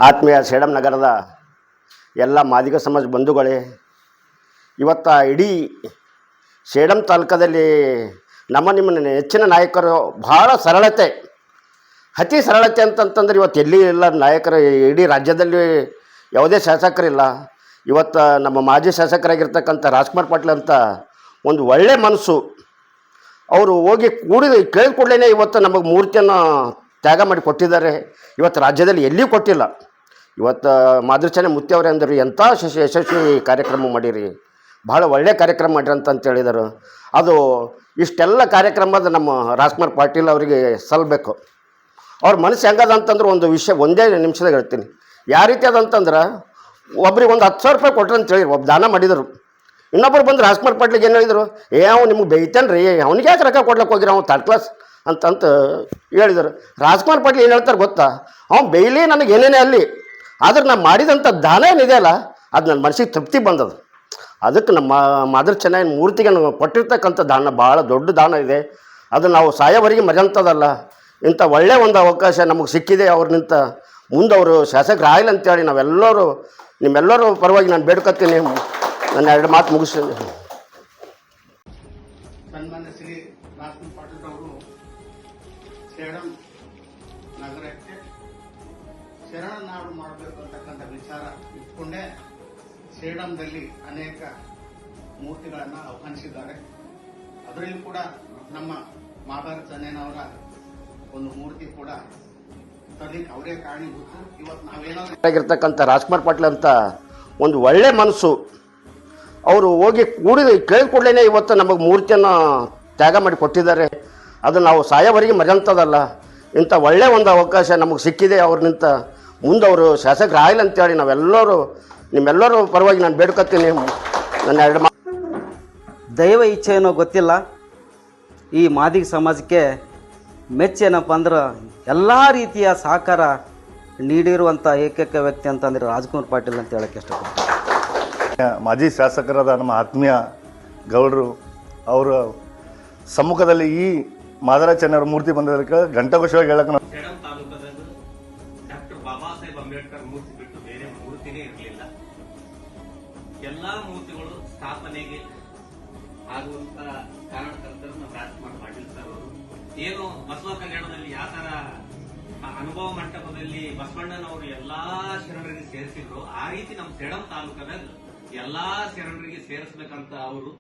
ಆತ್ಮೀಯ ಸೇಡಂ ನಗರದ ಎಲ್ಲ ಮಾದಿಗ ಸಮಾಜ ಬಂಧುಗಳೇ, ಇವತ್ತು ಇಡೀ ಸೇಡಂ ತಾಲೂಕದಲ್ಲಿ ನಿಮ್ಮ ನೆಚ್ಚಿನ ನಾಯಕರು ಭಾಳ ಸರಳತೆ, ಅತಿ ಸರಳತೆ ಅಂತಂತಂದ್ರೆ ಇವತ್ತು ಎಲ್ಲಿ ಇಲ್ಲ ನಾಯಕರು. ಇಡೀ ರಾಜ್ಯದಲ್ಲಿ ಯಾವುದೇ ಶಾಸಕರಿಲ್ಲ. ಇವತ್ತು ನಮ್ಮ ಮಾಜಿ ಶಾಸಕರಾಗಿರ್ತಕ್ಕಂಥ ರಾಜ್ಕುಮಾರ್ ಪಾಟೀಲ್ ಅಂತ ಒಂದು ಒಳ್ಳೆ ಮನಸ್ಸು, ಅವರು ಹೋಗಿ ಕೇಳಿದ ಕೂಡಲೇ ಇವತ್ತು ನಮಗೆ ಮೂರ್ತಿಯನ್ನು ತ್ಯಾಗ ಮಾಡಿ ಕೊಟ್ಟಿದ್ದಾರೆ. ಇವತ್ತು ರಾಜ್ಯದಲ್ಲಿ ಎಲ್ಲಿಯೂ ಕೊಟ್ಟಿಲ್ಲ. ಇವತ್ತು ಮಾದೃಚನೆ ಮುತ್ಯವರೇ ಅಂದರು, ಎಂಥ ಯಶಸ್ವಿ ಕಾರ್ಯಕ್ರಮ ಮಾಡಿರಿ, ಭಾಳ ಒಳ್ಳೆಯ ಕಾರ್ಯಕ್ರಮ ಮಾಡಿರಿ ಅಂತ ಹೇಳಿದರು. ಅದು ಇಷ್ಟೆಲ್ಲ ಕಾರ್ಯಕ್ರಮದ ನಮ್ಮ ರಾಜ್ಕುಮಾರ್ ಪಾಟೀಲ್ ಅವರಿಗೆ ಸಲ್ಲಬೇಕು. ಅವ್ರ ಮನಸ್ಸು ಹೆಂಗದ ಅಂತಂದ್ರೆ ಒಂದು ವಿಷಯ ಒಂದೇ ನಿಮಿಷದಾಗ ಹೇಳ್ತೀನಿ. ಯಾವ ರೀತಿ ಅದಂತಂದ್ರೆ, ಒಬ್ರಿಗೆ ಒಂದು 10,000 ರೂಪಾಯಿ ಕೊಟ್ರಿ ಅಂತ ಹೇಳಿ ಒಬ್ಬ ದಾನ ಮಾಡಿದರು. ಇನ್ನೊಬ್ಬರು ಬಂದು ರಾಜ್ಕುಮಾರ್ ಪಾಟೀಲ್ಗೆ ಏನು ಹೇಳಿದರು, ಅವ್ನು ನಿಮ್ಗೆ ಬೈತಾನೆ ರೀ, ಅವ್ನಿಗೆ ಯಾಕೆ ರೊಕ್ಕ ಕೊಡ್ಲಿಕ್ಕೆ ಹೋಗಿರ, ಅವ್ನು ಥರ್ಡ್ ಕ್ಲಾಸ್ ಅಂತಂತ ಹೇಳಿದರು. ರಾಜ್ಕುಮಾರ್ ಪಾಟೀಲ್ ಏನು ಹೇಳ್ತಾರೆ ಗೊತ್ತಾ, ಅವ್ನು ಬೈಲಿ ನನಗೆ ಏನೇನೇ ಅಲ್ಲಿ, ಆದ್ರೆ ನಾನು ಮಾಡಿದಂಥ ದಾನ ಏನಿದೆ ಅಲ್ಲ, ಅದು ನನ್ನ ಮನಸ್ಸಿಗೆ ತೃಪ್ತಿ ಬಂದದು. ಅದಕ್ಕೆ ನಮ್ಮ ಮಾದರ್ ಚೆನ್ನೈ ಮೂರ್ತಿಗೆ ನಾವು ಕೊಟ್ಟಿರ್ತಕ್ಕಂಥ ದಾನ ಭಾಳ ದೊಡ್ಡ ದಾನ ಇದೆ. ಅದು ನಾವು ಸಾಯೋವರೆಗೆ ಮರೆಯಂಥದ್ದಲ್ಲ. ಇಂಥ ಒಳ್ಳೆಯ ಒಂದು ಅವಕಾಶ ನಮಗೆ ಸಿಕ್ಕಿದೆ. ಅವ್ರನಿಂತ ಮುಂದೆ ಅವರು ಶಾಸಕರಾಗಲಿ ಅಂತೇಳಿ ನಾವೆಲ್ಲರೂ ನಿಮ್ಮೆಲ್ಲರೂ ಪರವಾಗಿ ನಾನು ಬೇಡ್ಕೊತೀನಿ. ನನ್ನ 2 ಮಾತು ಮುಗಿಸ್ತೀನಿ. ಸನ್ಮಾನ್ಯ ಶ್ರೀ ರಾಜ್ಕುಮಾರ್ ಪಾಟೀಲ್ ಅವರು ಸೇಡಂ ನಗರಕ್ಕೆ ಶರಣನಾಡು ಮಾಡಬೇಕು ಅಂತಕ್ಕಂಥ ವಿಚಾರ ಇಟ್ಕೊಂಡೇ ಸೇಡಂದಲ್ಲಿ ಅನೇಕ ಮೂರ್ತಿಗಳನ್ನು ಆಹ್ವಾನಿಸಿದ್ದಾರೆ. ಅದರಲ್ಲಿ ಕೂಡ ನಮ್ಮ ಮಾದಾರ ಚೆನ್ನೈನವರ ಒಂದು ಮೂರ್ತಿ ಕೂಡ ತರಲಿಕ್ಕೆ ಅವರೇ ಕಾರಣೀಭೂತರು. ಇವತ್ತು ನಾವೇನಾಗಿರ್ತಕ್ಕಂಥ ರಾಜ್ಕುಮಾರ್ ಪಾಟೀಲ್ ಅಂತ ಒಂದು ಒಳ್ಳೆ ಮನಸ್ಸು, ಅವರು ಹೋಗಿ ಕೇಳಿದ ಕೂಡಲೇ ಇವತ್ತು ನಮಗೆ ಮೂರ್ತಿಯನ್ನು ತ್ಯಾಗ ಮಾಡಿ ಕೊಟ್ಟಿದ್ದಾರೆ. ಅದು ನಾವು ಸಾಯೋವರೆಗೆ ಮರೆಯಂಥದ್ದಲ್ಲ. ಇಂಥ ಒಳ್ಳೆಯ ಒಂದು ಅವಕಾಶ ನಮಗೆ ಸಿಕ್ಕಿದೆ. ಅವ್ರನಿಂತ ಮುಂದೆ ಅವರು ಶಾಸಕರಾಗಲಿ ಅಂತೇಳಿ ನಾವೆಲ್ಲರೂ ನಿಮ್ಮೆಲ್ಲರೂ ಪರವಾಗಿ ನಾನು ಬೇಡ್ಕೊತೀನಿ. ನನ್ನ 2 ಮಾತು. ದೈವ ಇಚ್ಛೆ ಏನೋ ಗೊತ್ತಿಲ್ಲ, ಈ ಮಾದಿಗ ಸಮಾಜಕ್ಕೆ ಮೆಚ್ಚೇನಪ್ಪ ಅಂದ್ರೆ ಎಲ್ಲ ರೀತಿಯ ಸಹಕಾರ ನೀಡಿರುವಂಥ ಏಕೈಕ ವ್ಯಕ್ತಿ ಅಂತಂದರೆ ರಾಜ್ಕುಮಾರ್ ಪಾಟೀಲ್ ಅಂತ ಹೇಳೋಕ್ಕೆ ಇಷ್ಟಪಡ್ತೀನಿ. ಮಾಜಿ ಶಾಸಕರಾದ ನಮ್ಮ ಆತ್ಮೀಯ ಗೌಡರು ಅವರ ಸಮ್ಮುಖದಲ್ಲಿ ಈ ಮಾದರ ಚೆನ್ನವರ ಮೂರ್ತಿ ಬಂದದಕ್ಕೆ ಘಂಟಾಘೋಷವಾಗಿ ಹೇಳಕ್ಕೆ ನಾವು ಸೇಡಂ ತಾಲೂಕದಲ್ಲಿ ಡಾಕ್ಟರ್ ಬಾಬಾ ಸಾಹೇಬ್ ಅಂಬೇಡ್ಕರ್ ಮೂರ್ತಿ ಬಿಟ್ಟು ಬೇರೆ ಮೂರ್ತಿನೇ ಇರಲಿಲ್ಲ. ಎಲ್ಲಾ ಮೂರ್ತಿಗಳು ಸ್ಥಾಪನೆಗೆ ಆಗುವಂತ ಕಾರಣಕರ್ತರು ನಮ್ಮ ರಾಜ್ಕುಮಾರ್ ಪಾಟೀಲ್ ಸರ್ ಅವರು. ಏನು ಬಸವ ಕಲ್ಯಾಣದಲ್ಲಿ ಯಾವ ತರ ಅನುಭವ ಮಂಟಪದಲ್ಲಿ ಬಸವಣ್ಣನವರು ಎಲ್ಲಾ ಶರಣರಿಗೆ ಸೇರಿಸಿದ್ರು, ಆ ರೀತಿ ನಮ್ಮ ಸೇಡಂ ತಾಲೂಕದಲ್ಲಿ ಎಲ್ಲಾ ಶರಣರಿಗೆ ಸೇರಿಸಬೇಕಂತ ಅವರು